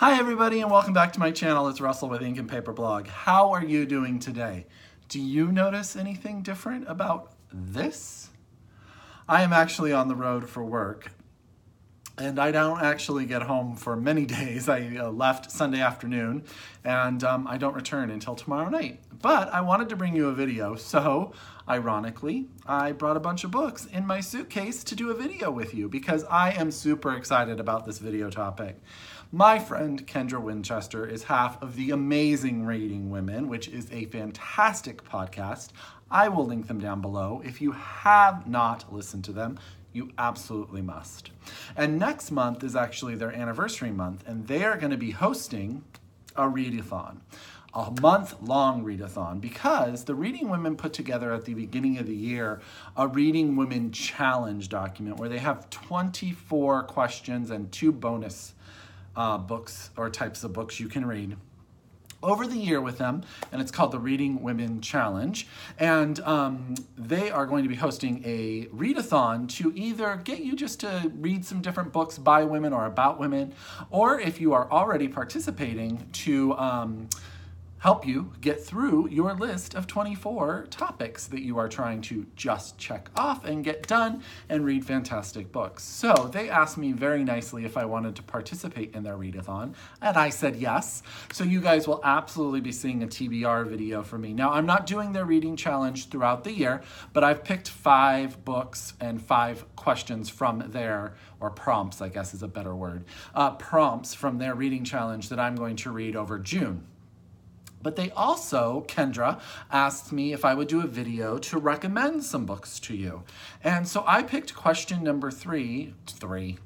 Hi everybody and welcome back to my channel. It's Russell with Ink and Paper Blog. How are you doing today? Do you notice anything different about this? I am actually on the road for work and I don't actually get home for many days. I left Sunday afternoon and I don't return until tomorrow night. But I wanted to bring you a video, so ironically, I brought a bunch of books in my suitcase to do a video with you because I am super excited about this video topic. My friend Kendra Winchester is half of the Amazing Reading Women, which is a fantastic podcast. I will link them down below. If you have not listened to them, you absolutely must. And next month is actually their anniversary month, and they are going to be hosting a readathon, a month-long readathon, because the Reading Women put together at the beginning of the year a Reading Women Challenge document where they have 24 questions and 2 bonus books or types of books you can read over the year with them, and it's called the Reading Women Challenge. And they are going to be hosting a readathon to either get you just to read some different books by women or about women, or if you are already participating, to help you get through your list of 24 topics that you are trying to just check off and get done and read fantastic books. So they asked me very nicely if I wanted to participate in their readathon, and I said yes. So you guys will absolutely be seeing a TBR video from me. Now, I'm not doing their reading challenge throughout the year, but I've picked 5 books and 5 questions from their, or prompts, I guess is a better word, prompts from their reading challenge that I'm going to read over June. But they also, Kendra, asked me if I would do a video to recommend some books to you. And so I picked question number 23,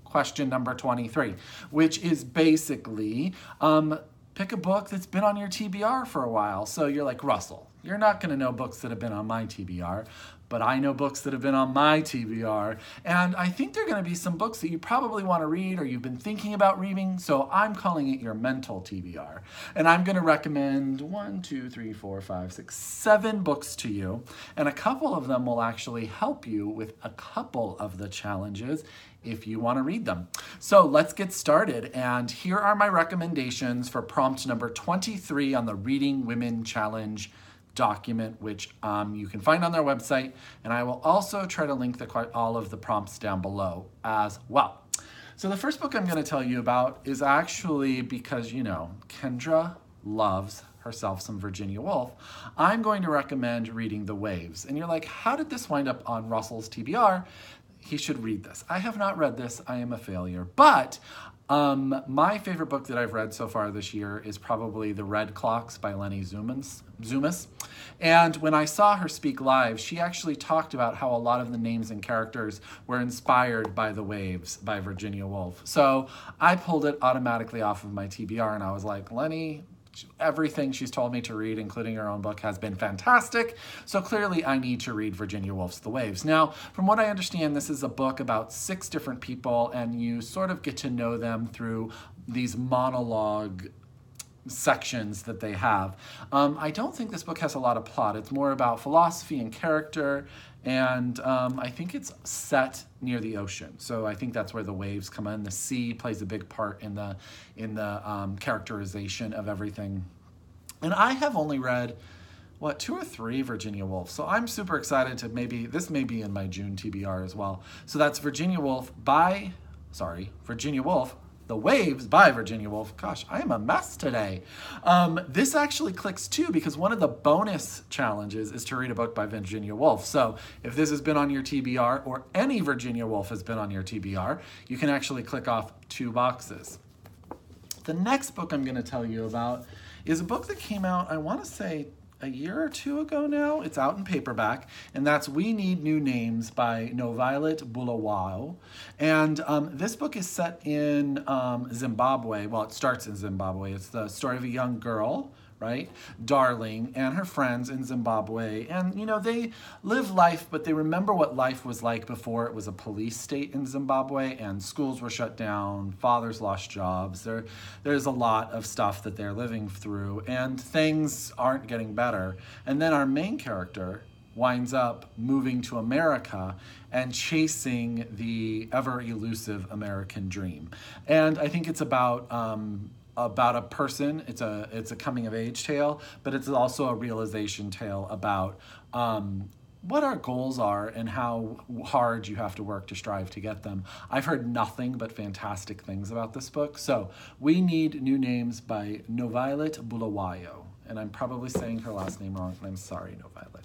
question number 23, which is basically, pick a book that's been on your TBR for a while. So you're like, Russell, you're not gonna know books that have been on my TBR, but I know books that have been on my TBR. And I think there are gonna be some books that you probably wanna read or you've been thinking about reading, so I'm calling it your mental TBR. And I'm gonna recommend 7 books to you, and a couple of them will actually help you with a couple of the challenges if you want to read them. So let's get started, and here are my recommendations for prompt number 23 on the Reading Women Challenge document, which you can find on their website, and I will also try to link all of the prompts down below as well. So the first book I'm going to tell you about is actually because, you know, Kendra loves herself some Virginia Woolf. I'm going to recommend reading The Waves. And you're like, how did this wind up on Russell's TBR? He should read this. I have not read this. I am a failure. But my favorite book that I've read so far this year is probably The Red Clocks by Lenny Zumas. And when I saw her speak live, she actually talked about how a lot of the names and characters were inspired by The Waves by Virginia Woolf. So I pulled it automatically off of my TBR, and I was like, Lenny, everything she's told me to read, including her own book, has been fantastic. So clearly I need to read Virginia Woolf's The Waves. Now, from what I understand, this is a book about 6 different people, and you sort of get to know them through these monologue sections that they have. I don't think this book has a lot of plot. It's more about philosophy and character, and I think it's set near the ocean. So I think that's where the waves come in. The sea plays a big part in the characterization of everything. And I have only read, what, 2 or 3 Virginia Woolf. So I'm super excited to this may be in my June TBR as well. So that's Virginia Woolf, The Waves by Virginia Woolf. Gosh, I am a mess today. This actually clicks too because one of the bonus challenges is to read a book by Virginia Woolf. So if this has been on your TBR or any Virginia Woolf has been on your TBR, you can actually click off 2 boxes. The next book I'm going to tell you about is a book that came out, I want to say, a year or 2 ago now. It's out in paperback, and that's We Need New Names by NoViolet Bulawayo. And this book is set in Zimbabwe. Well, it starts in Zimbabwe. It's the story of a young girl, right, Darling, and her friends in Zimbabwe. And, you know, they live life, but they remember what life was like before it was a police state in Zimbabwe, and schools were shut down, fathers lost jobs. There's a lot of stuff that they're living through, and things aren't getting better. And then our main character winds up moving to America and chasing the ever elusive American dream. And I think it's about a person. It's a coming of age tale, but it's also a realization tale about what our goals are and how hard you have to work to strive to get them. I've heard nothing but fantastic things about this book. So We Need New Names by NoViolet Bulawayo. And I'm probably saying her last name wrong, and I'm sorry, NoViolet.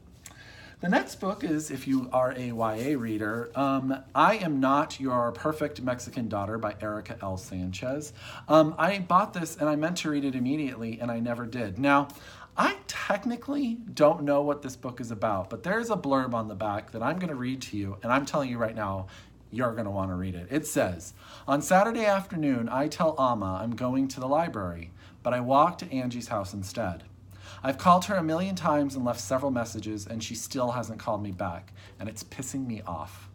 The next book is, if you are a YA reader, I Am Not Your Perfect Mexican Daughter by Erika L. Sanchez. I bought this and I meant to read it immediately and I never did. Now, I technically don't know what this book is about, but there's a blurb on the back that I'm going to read to you, and I'm telling you right now, you're going to want to read it. It says, on Saturday afternoon, I tell Amma I'm going to the library, but I walk to Angie's house instead. I've called her 1,000,000 times and left several messages, and she still hasn't called me back, and it's pissing me off.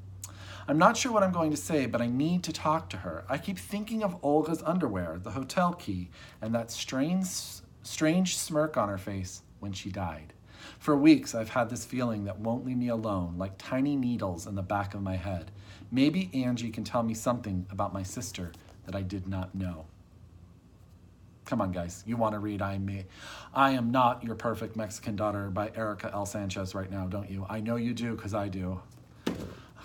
I'm not sure what I'm going to say, but I need to talk to her. I keep thinking of Olga's underwear, the hotel key, and that strange smirk on her face when she died. For weeks, I've had this feeling that won't leave me alone, like tiny needles in the back of my head. Maybe Angie can tell me something about my sister that I did not know. Come on, guys. You want to read I Am Not Your Perfect Mexican Daughter by Erika L. Sanchez right now, don't you? I know you do, because I do. Oh,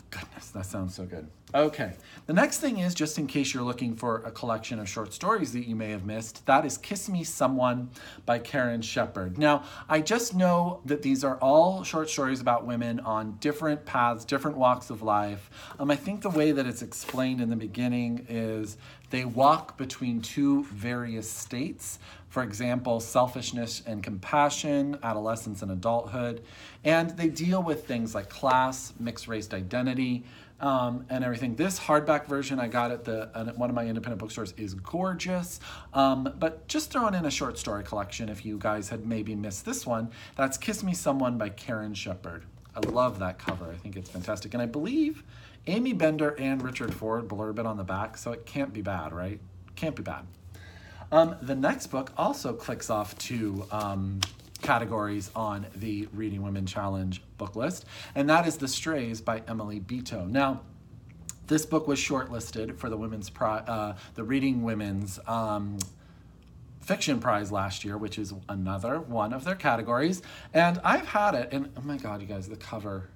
goodness, that sounds so good. Okay, the next thing is, just in case you're looking for a collection of short stories that you may have missed, that is Kiss Me Someone by Karen Shepard. Now, I just know that these are all short stories about women on different paths, different walks of life. I think the way that it's explained in the beginning is they walk between two various states. For example, selfishness and compassion, adolescence and adulthood. And they deal with things like class, mixed-race identity, and everything. This hardback version I got at one of my independent bookstores is gorgeous, but just throwing in a short story collection if you guys had maybe missed this one. That's Kiss Me Someone by Karen Shepard. I love that cover. I think it's fantastic. And I believe Amy Bender and Richard Ford blurb it on the back, so it can't be bad, right? Can't be bad. The next book also clicks off two categories on the Reading Women Challenge book list, and that is The Strays by Emily Bitto. Now, this book was shortlisted for the Reading Women's Fiction Prize last year, which is another one of their categories, and I've had it, and oh my god, you guys, the cover,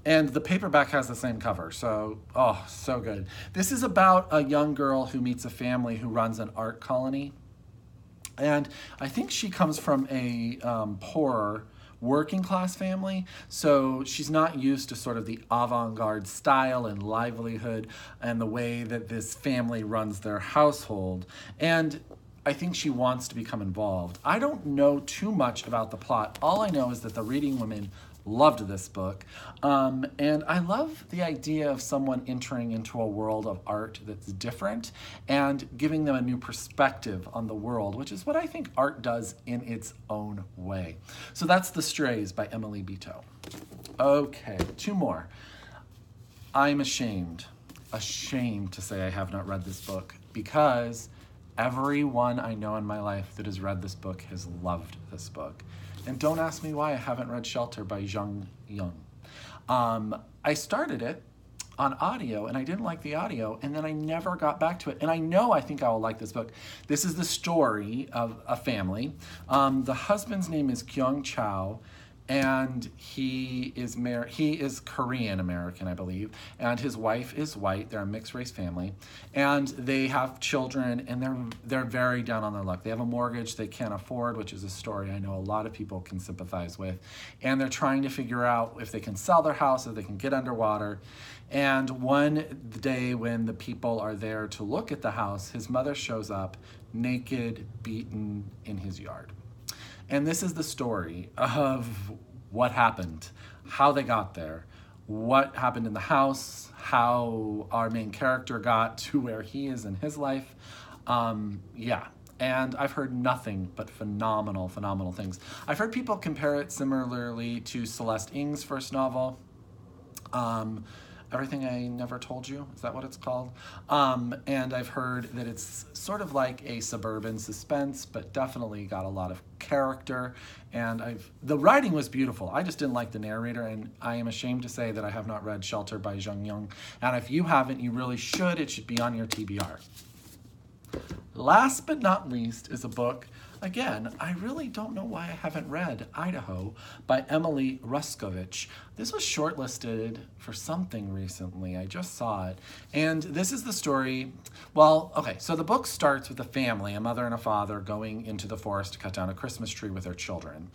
and the paperback has the same cover, so, oh, so good. This is about a young girl who meets a family who runs an art colony. And I think she comes from a poor working class family, so she's not used to sort of the avant-garde style and livelihood and the way that this family runs their household. And I think she wants to become involved. I don't know too much about the plot. All I know is that the Reading Women loved this book. And I love the idea of someone entering into a world of art that's different and giving them a new perspective on the world, which is what I think art does in its own way. So that's The Strays by Emily Bitto. Okay, two more. I'm ashamed to say I have not read this book, because everyone I know in my life that has read this book has loved this book. And don't ask me why I haven't read Shelter by Jung Yun. I started it on audio and I didn't like the audio, and then I never got back to it. And I think I will like this book. This is the story of a family. The husband's name is Kyung Chow, and he is Korean American, I believe, and his wife is white. They're a mixed race family, and they have children, and they're very down on their luck. They have a mortgage they can't afford, which is a story I know a lot of people can sympathize with, and they're trying to figure out if they can sell their house, if they can get underwater. And one day when the people are there to look at the house, his mother shows up naked, beaten in his yard. And this is the story of what happened, how they got there, what happened in the house, how our main character got to where he is in his life. Yeah, and I've heard nothing but phenomenal things. I've heard people compare it similarly to Celeste Ng's first novel. Everything I Never Told You, is that what it's called? And I've heard that it's sort of like a suburban suspense, but definitely got a lot of character. And the writing was beautiful. I just didn't like the narrator, and I am ashamed to say that I have not read Shelter by Jung Yun. And if you haven't, you really should. It should be on your TBR. Last but not least is a book. Again, I really don't know why I haven't read Idaho by Emily Ruskovich. This was shortlisted for something recently. I just saw it. And this is the story, well, okay, so the book starts with a family, a mother and a father, going into the forest to cut down a Christmas tree with their children.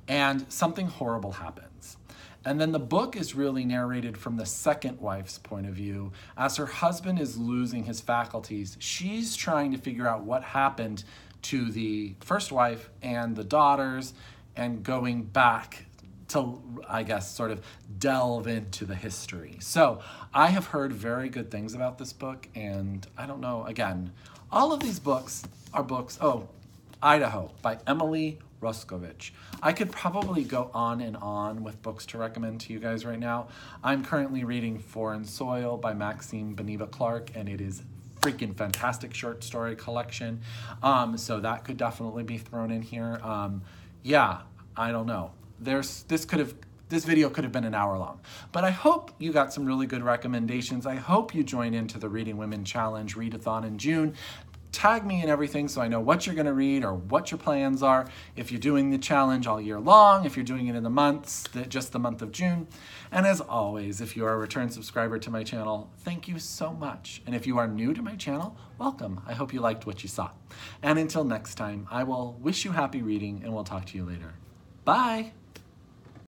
And something horrible happens. And then the book is really narrated from the second wife's point of view. As her husband is losing his faculties, she's trying to figure out what happened to the first wife and the daughters, and going back to, I guess, sort of delve into the history. So I have heard very good things about this book, and I don't know, again, all of these books are books, Idaho by Emily Ruskovich. I could probably go on and on with books to recommend to you guys right now. I'm currently reading Foreign Soil by Maxine Beneva Clark, and it is freaking fantastic short story collection. So that could definitely be thrown in here. Yeah, I don't know. This video could have been an hour long, but I hope you got some really good recommendations. I hope you join into the Reading Women Challenge Readathon in June. Tag me and everything so I know what you're gonna read or what your plans are. If you're doing the challenge all year long, if you're doing it in the months, just the month of June. And as always, if you are a return subscriber to my channel, thank you so much. And if you are new to my channel, welcome. I hope you liked what you saw. And until next time, I will wish you happy reading, and we'll talk to you later. Bye.